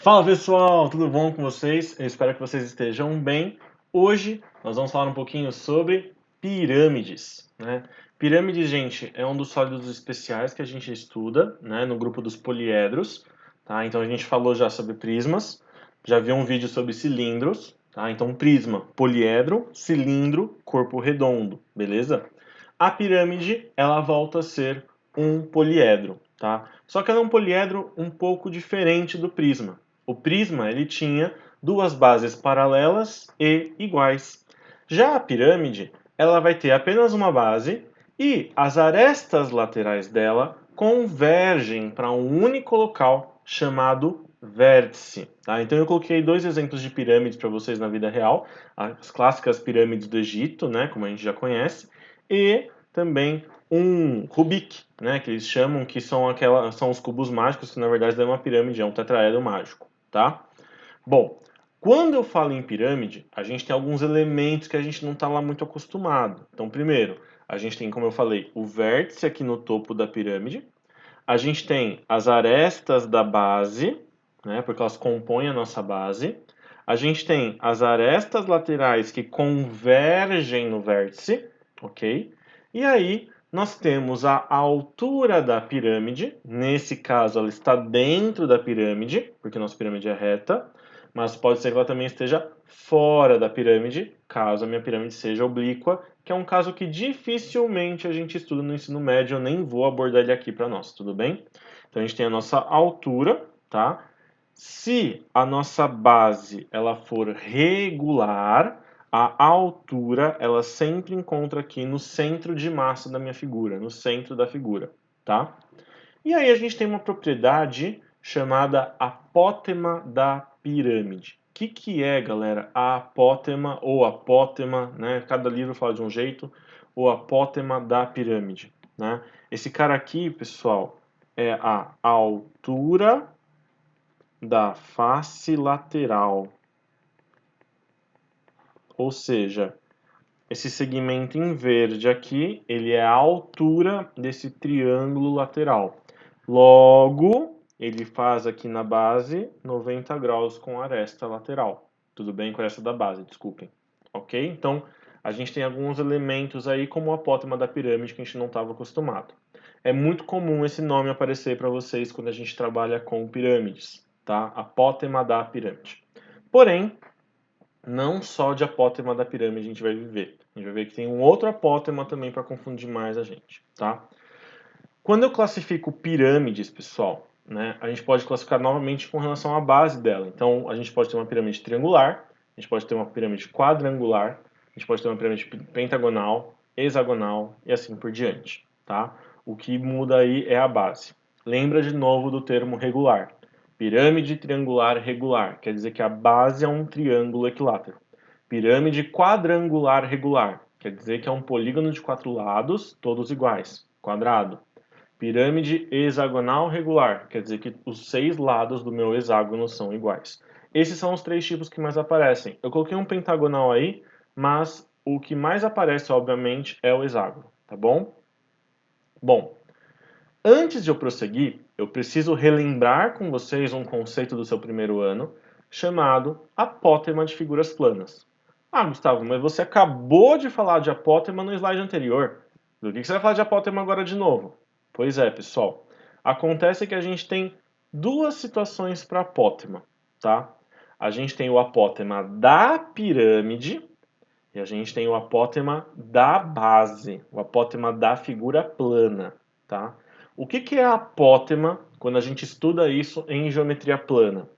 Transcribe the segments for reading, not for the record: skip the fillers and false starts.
Fala pessoal, tudo bom com vocês? Eu espero que vocês estejam bem. Hoje nós vamos falar um pouquinho sobre pirâmides, né? Pirâmides, gente, é um dos sólidos especiais que a gente estuda, né, no grupo dos poliedros, tá? Então a gente falou já sobre prismas, já viu um vídeo sobre cilindros, tá? Então prisma, poliedro, cilindro, corpo redondo, beleza? A pirâmide, ela volta a ser um poliedro, tá? Só que ela é um poliedro um pouco diferente do prisma. O prisma ele tinha duas bases paralelas e iguais. Já a pirâmide, ela vai ter apenas uma base e as arestas laterais dela convergem para um único local chamado vértice. Tá? Então eu coloquei dois exemplos de pirâmides para vocês na vida real, as clássicas pirâmides do Egito, né, como a gente já conhece, e também um Rubik, né, que eles chamam, que são os cubos mágicos, que na verdade é uma pirâmide, é um tetraedro mágico, tá? Bom, quando eu falo em pirâmide, a gente tem alguns elementos que a gente não está lá muito acostumado. Então, primeiro, a gente tem, como eu falei, o vértice aqui no topo da pirâmide. A gente tem as arestas da base, né, porque elas compõem a nossa base. A gente tem as arestas laterais que convergem no vértice, ok? E aí nós temos a altura da pirâmide. Nesse caso, ela está dentro da pirâmide, porque nossa pirâmide é reta. Mas pode ser que ela também esteja fora da pirâmide, caso a minha pirâmide seja oblíqua, que é um caso que dificilmente a gente estuda no ensino médio, eu nem vou abordar ele aqui para nós, tudo bem? Então a gente tem a nossa altura, tá? Se a nossa base ela for regular, a altura ela sempre encontra aqui no centro de massa da minha figura, no centro da figura, tá? E aí a gente tem uma propriedade chamada apótema da pirâmide. O que é, galera, a apótema ou apótema, né? Cada livro fala de um jeito, o apótema da pirâmide, né? Esse cara aqui, pessoal, é a altura da face lateral. Ou seja, esse segmento em verde aqui, ele é a altura desse triângulo lateral. Logo, ele faz aqui na base 90 graus com a aresta lateral. Tudo bem com essa da base, desculpem. Ok? Então, a gente tem alguns elementos aí como o apótema da pirâmide que a gente não estava acostumado. É muito comum esse nome aparecer para vocês quando a gente trabalha com pirâmides, tá? Apótema da pirâmide. Porém, não só de apótema da pirâmide a gente vai viver. A gente vai ver que tem um outro apótema também para confundir mais a gente, tá? Quando eu classifico pirâmides, pessoal, né, a gente pode classificar novamente com relação à base dela. Então, a gente pode ter uma pirâmide triangular, a gente pode ter uma pirâmide quadrangular, a gente pode ter uma pirâmide pentagonal, hexagonal e assim por diante, tá? O que muda aí é a base. Lembra de novo do termo regular. Pirâmide triangular regular, quer dizer que a base é um triângulo equilátero. Pirâmide quadrangular regular, quer dizer que é um polígono de quatro lados, todos iguais, quadrado. Pirâmide hexagonal regular, quer dizer que os 6 lados do meu hexágono são iguais. Esses são os 3 tipos que mais aparecem. Eu coloquei um pentagonal aí, mas o que mais aparece, obviamente, é o hexágono, tá bom? Bom, antes de eu prosseguir, eu preciso relembrar com vocês um conceito do seu primeiro ano, chamado apótema de figuras planas. Ah, Gustavo, mas você acabou de falar de apótema no slide anterior. Do que você vai falar de apótema agora de novo? Pois é, pessoal. Acontece que a gente tem duas situações para apótema, tá? A gente tem o apótema da pirâmide e a gente tem o apótema da base, o apótema da figura plana, tá? O que é apótema quando a gente estuda isso em geometria plana?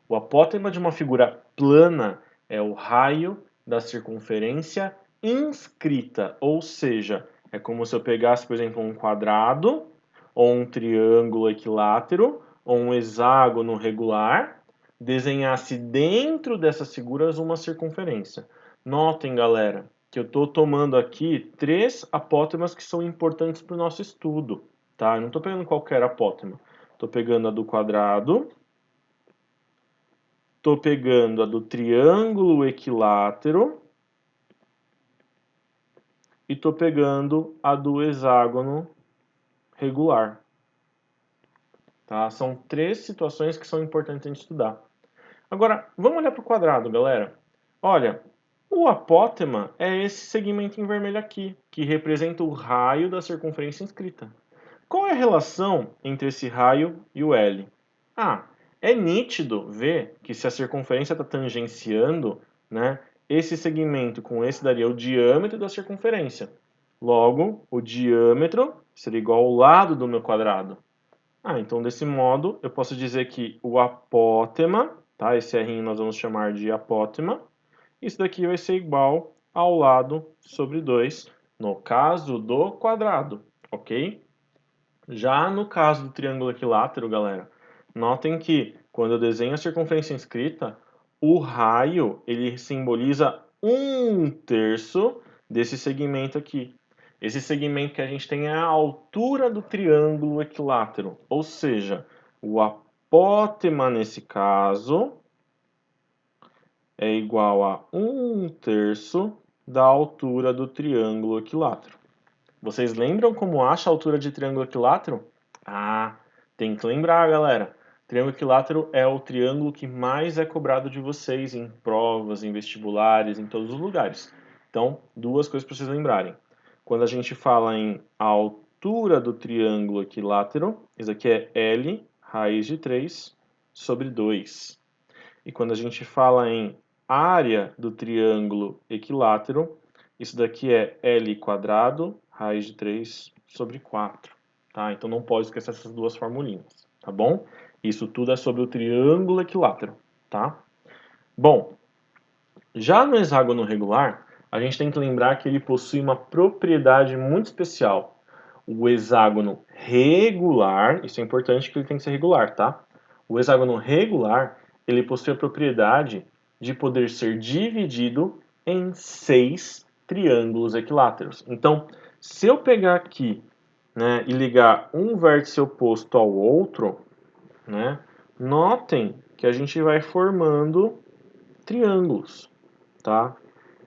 O apótema de uma figura plana é o raio da circunferência inscrita, ou seja, é como se eu pegasse, por exemplo, um quadrado, ou um triângulo equilátero, ou um hexágono regular, desenhasse dentro dessas figuras uma circunferência. Notem, galera, que eu estou tomando aqui 3 apótemas que são importantes para o nosso estudo, tá? Eu não estou pegando qualquer apótema. Estou pegando a do quadrado, estou pegando a do triângulo equilátero e estou pegando a do hexágono regular. Tá? São 3 situações que são importantes a gente estudar. Agora, vamos olhar para o quadrado, galera. Olha, o apótema é esse segmento em vermelho aqui, que representa o raio da circunferência inscrita. Qual é a relação entre esse raio e o L? Ah, é nítido ver que se a circunferência está tangenciando, né, esse segmento com esse daria o diâmetro da circunferência. Logo, o diâmetro seria igual ao lado do meu quadrado. Então desse modo, eu posso dizer que o apótema, tá? Esse R nós vamos chamar de apótema. Isso daqui vai ser igual ao lado sobre 2, no caso do quadrado, ok? Já no caso do triângulo equilátero, galera, notem que quando eu desenho a circunferência inscrita, o raio ele simboliza 1/3 desse segmento aqui. Esse segmento que a gente tem é a altura do triângulo equilátero, ou seja, o apótema nesse caso é igual a 1/3 da altura do triângulo equilátero. Vocês lembram como acha a altura de triângulo equilátero? Tem que lembrar, galera. Triângulo equilátero é o triângulo que mais é cobrado de vocês em provas, em vestibulares, em todos os lugares. Então, duas coisas para vocês lembrarem. Quando a gente fala em altura do triângulo equilátero, isso aqui é L raiz de 3 sobre 2. E quando a gente fala em área do triângulo equilátero, isso daqui é L quadrado raiz de 3 sobre 4. Tá? Então não pode esquecer essas duas formulinhas, tá bom? Isso tudo é sobre o triângulo equilátero, tá? Bom, já no hexágono regular, a gente tem que lembrar que ele possui uma propriedade muito especial. O hexágono regular, isso é importante que ele tem que ser regular, tá? O hexágono regular, ele possui a propriedade de poder ser dividido em 6 triângulos equiláteros. Então, se eu pegar aqui, né, e ligar um vértice oposto ao outro, né, notem que a gente vai formando triângulos, tá?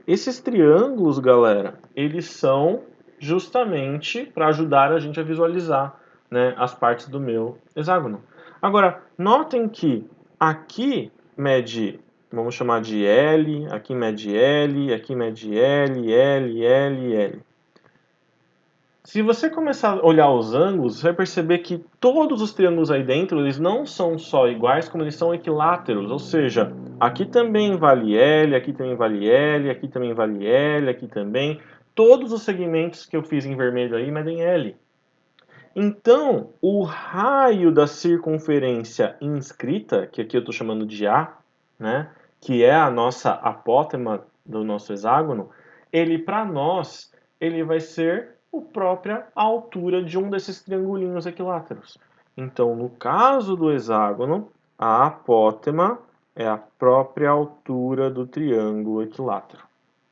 Esses triângulos, galera, eles são justamente para ajudar a gente a visualizar, né, as partes do meu hexágono. Agora, notem que aqui mede, vamos chamar de L, aqui mede L, aqui mede L, L, L, L. Se você começar a olhar os ângulos, você vai perceber que todos os triângulos aí dentro, eles não são só iguais, como eles são equiláteros. Ou seja, aqui também vale L, aqui também vale L, aqui também vale L, aqui também. Todos os segmentos que eu fiz em vermelho aí medem L. Então, o raio da circunferência inscrita, que aqui eu estou chamando de A, né, que é a nossa apótema do nosso hexágono, ele para nós, ele vai ser a própria altura de um desses triangulinhos equiláteros. Então, no caso do hexágono, a apótema é a própria altura do triângulo equilátero.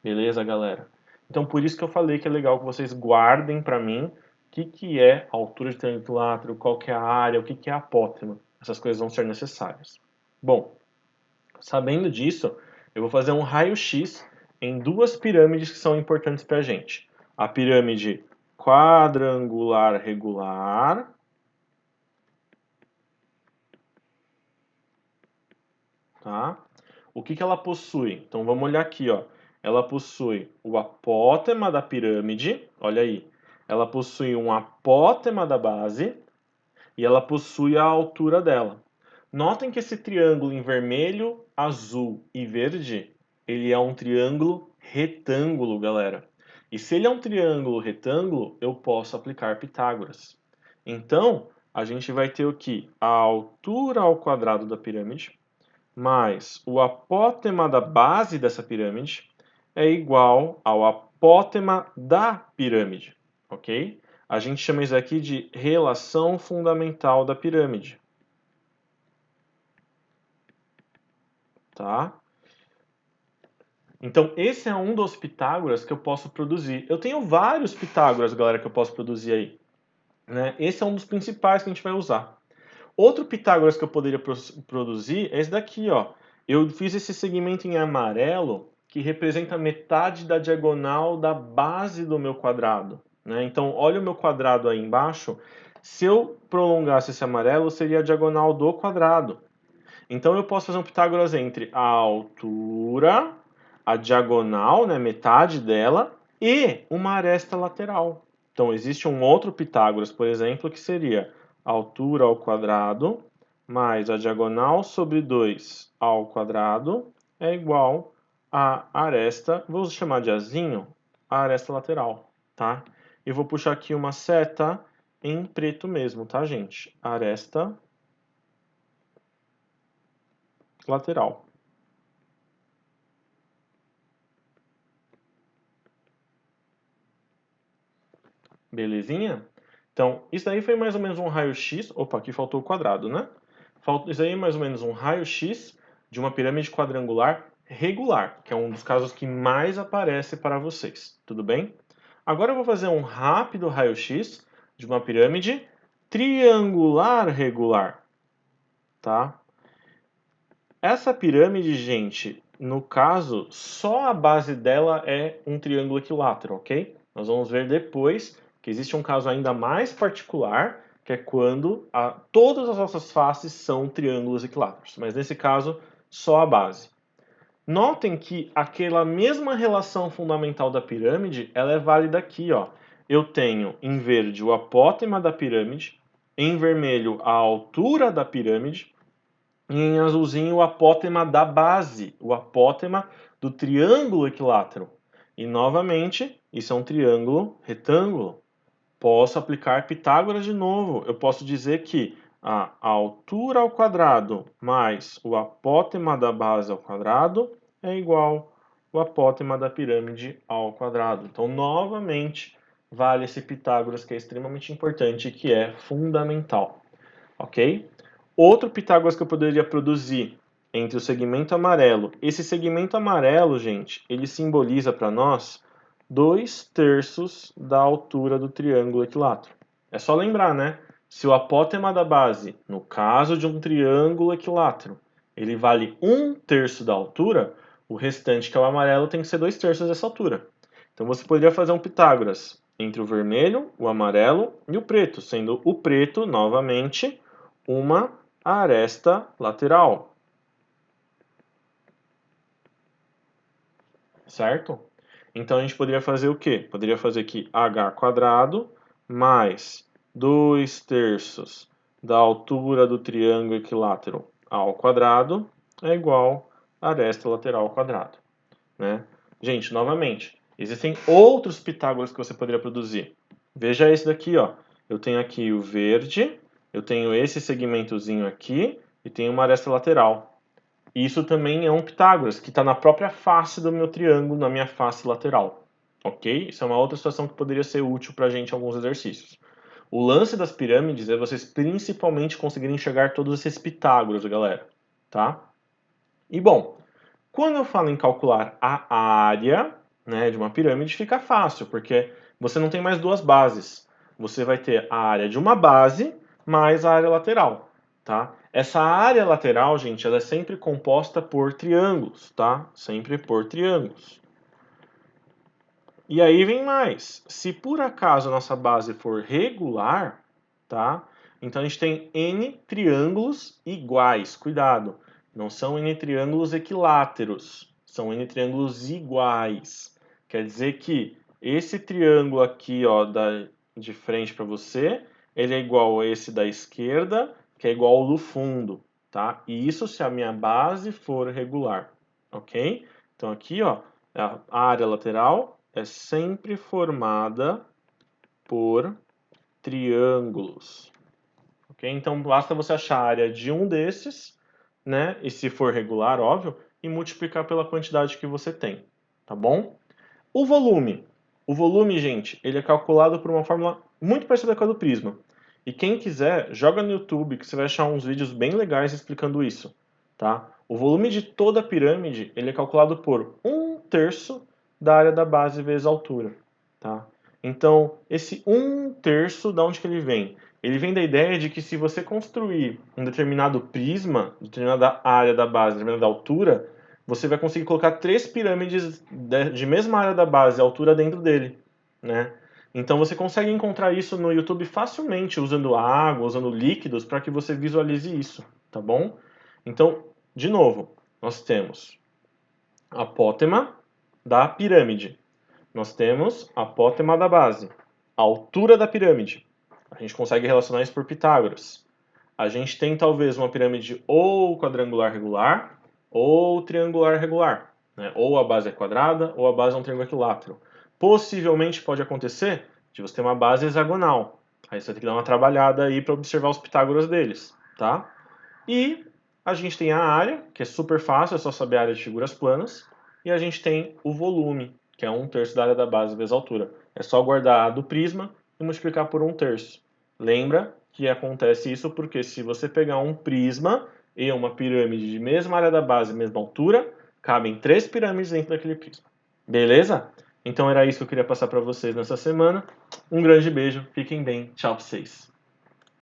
Beleza, galera? Então, por isso que eu falei que é legal que vocês guardem para mim o que é a altura de triângulo equilátero, qual que é a área, o que é a apótema. Essas coisas vão ser necessárias. Bom, sabendo disso, eu vou fazer um raio-x em duas pirâmides que são importantes para a gente. A pirâmide quadrangular regular, tá? O que ela possui? Então vamos olhar aqui, ó. Ela possui o apótema da pirâmide, olha aí. Ela possui um apótema da base e ela possui a altura dela. Notem que esse triângulo em vermelho, azul e verde, ele é um triângulo retângulo, galera. E se ele é um triângulo retângulo, eu posso aplicar Pitágoras. Então, a gente vai ter o que? A altura ao quadrado da pirâmide, mais o apótema da base dessa pirâmide é igual ao apótema da pirâmide, ok? A gente chama isso aqui de relação fundamental da pirâmide. Tá? Então, esse é um dos Pitágoras que eu posso produzir. Eu tenho vários Pitágoras, galera, que eu posso produzir aí. Né? Esse é um dos principais que a gente vai usar. Outro Pitágoras que eu poderia produzir é esse daqui, ó. Eu fiz esse segmento em amarelo que representa metade da diagonal da base do meu quadrado. Né? Então, olha o meu quadrado aí embaixo. Se eu prolongasse esse amarelo, seria a diagonal do quadrado. Então eu posso fazer um Pitágoras entre a altura, a diagonal, né, metade dela, e uma aresta lateral. Então existe um outro Pitágoras, por exemplo, que seria a altura ao quadrado mais a diagonal sobre 2 ao quadrado é igual a aresta, vou chamar de azinho, a aresta lateral, tá? E vou puxar aqui uma seta em preto mesmo, tá, gente? Aresta lateral. Belezinha? Então, isso daí foi mais ou menos um raio-x. Opa, aqui faltou o quadrado, né? Isso aí é mais ou menos um raio-x de uma pirâmide quadrangular regular, que é um dos casos que mais aparece para vocês. Tudo bem? Agora eu vou fazer um rápido raio-x de uma pirâmide triangular regular, tá? Essa pirâmide, gente, no caso, só a base dela é um triângulo equilátero, ok? Nós vamos ver depois que existe um caso ainda mais particular, que é quando todas as nossas faces são triângulos equiláteros. Mas nesse caso, só a base. Notem que aquela mesma relação fundamental da pirâmide, ela é válida aqui, ó. Eu tenho em verde o apótema da pirâmide, em vermelho a altura da pirâmide, e em azulzinho o apótema da base, o apótema do triângulo equilátero. E novamente, isso é um triângulo retângulo. Posso aplicar Pitágoras de novo. Eu posso dizer que a altura ao quadrado mais o apótema da base ao quadrado é igual ao apótema da pirâmide ao quadrado. Então, novamente, vale esse Pitágoras que é extremamente importante e que é fundamental. Ok? Outro Pitágoras que eu poderia produzir entre o segmento amarelo. Esse segmento amarelo, gente, ele simboliza para nós 2/3 da altura do triângulo equilátero. É só lembrar, né? Se o apótema da base, no caso de um triângulo equilátero, ele vale 1/3 da altura, o restante, que é o amarelo, tem que ser 2/3 dessa altura. Então você poderia fazer um Pitágoras entre o vermelho, o amarelo e o preto, sendo o preto, novamente, uma aresta lateral. Certo? Então a gente poderia fazer o quê? Poderia fazer aqui h² mais 2/3 da altura do triângulo equilátero ao quadrado é igual a aresta lateral ao quadrado. Né? Gente, novamente, existem outros Pitágoras que você poderia produzir. Veja esse daqui, ó. Eu tenho aqui o verde, eu tenho esse segmentozinho aqui e tenho uma aresta lateral. Isso também é um Pitágoras, que está na própria face do meu triângulo, na minha face lateral. Ok? Isso é uma outra situação que poderia ser útil para a gente em alguns exercícios. O lance das pirâmides é vocês principalmente conseguirem enxergar todos esses Pitágoras, galera. Tá? E bom, quando eu falo em calcular a área, né, de uma pirâmide, fica fácil, porque você não tem mais duas bases. Você vai ter a área de uma base mais a área lateral. Tá? Essa área lateral, gente, ela é sempre composta por triângulos, tá? Sempre por triângulos. E aí vem mais. Se por acaso a nossa base for regular, tá? Então a gente tem n triângulos iguais. Cuidado, não são n triângulos equiláteros, são n triângulos iguais. Quer dizer que esse triângulo aqui, ó, de frente para você, ele é igual a esse da esquerda, que é igual ao do fundo, tá? E isso se a minha base for regular, ok? Então aqui, ó, a área lateral é sempre formada por triângulos. Ok? Então basta você achar a área de um desses, né? E se for regular, óbvio, e multiplicar pela quantidade que você tem. Tá bom? O volume. O volume, gente, ele é calculado por uma fórmula muito parecida com a do prisma. E quem quiser, joga no YouTube que você vai achar uns vídeos bem legais explicando isso. Tá? O volume de toda a pirâmide ele é calculado por 1/3 da área da base vezes a altura. Tá? Então, esse 1/3, de onde que ele vem? Ele vem da ideia de que se você construir um determinado prisma, determinada área da base, determinada altura, você vai conseguir colocar 3 pirâmides de mesma área da base, altura dentro dele, né? Então você consegue encontrar isso no YouTube facilmente, usando água, usando líquidos, para que você visualize isso, tá bom? Então, de novo, nós temos a apótema da pirâmide. Nós temos a apótema da base, a altura da pirâmide. A gente consegue relacionar isso por Pitágoras. A gente tem talvez uma pirâmide ou quadrangular regular ou triangular regular, né? Ou a base é quadrada ou a base é um triângulo equilátero. Possivelmente pode acontecer de você ter uma base hexagonal. Aí você vai ter que dar uma trabalhada aí para observar os Pitágoras deles, tá? E a gente tem a área, que é super fácil, é só saber a área de figuras planas. E a gente tem o volume, que é 1/3 da área da base vezes a altura. É só guardar a do prisma e multiplicar por 1/3. Lembra que acontece isso porque se você pegar um prisma e uma pirâmide de mesma área da base, mesma altura, cabem 3 pirâmides dentro daquele prisma. Beleza? Então era isso que eu queria passar para vocês nessa semana. Um grande beijo, fiquem bem, tchau pra vocês.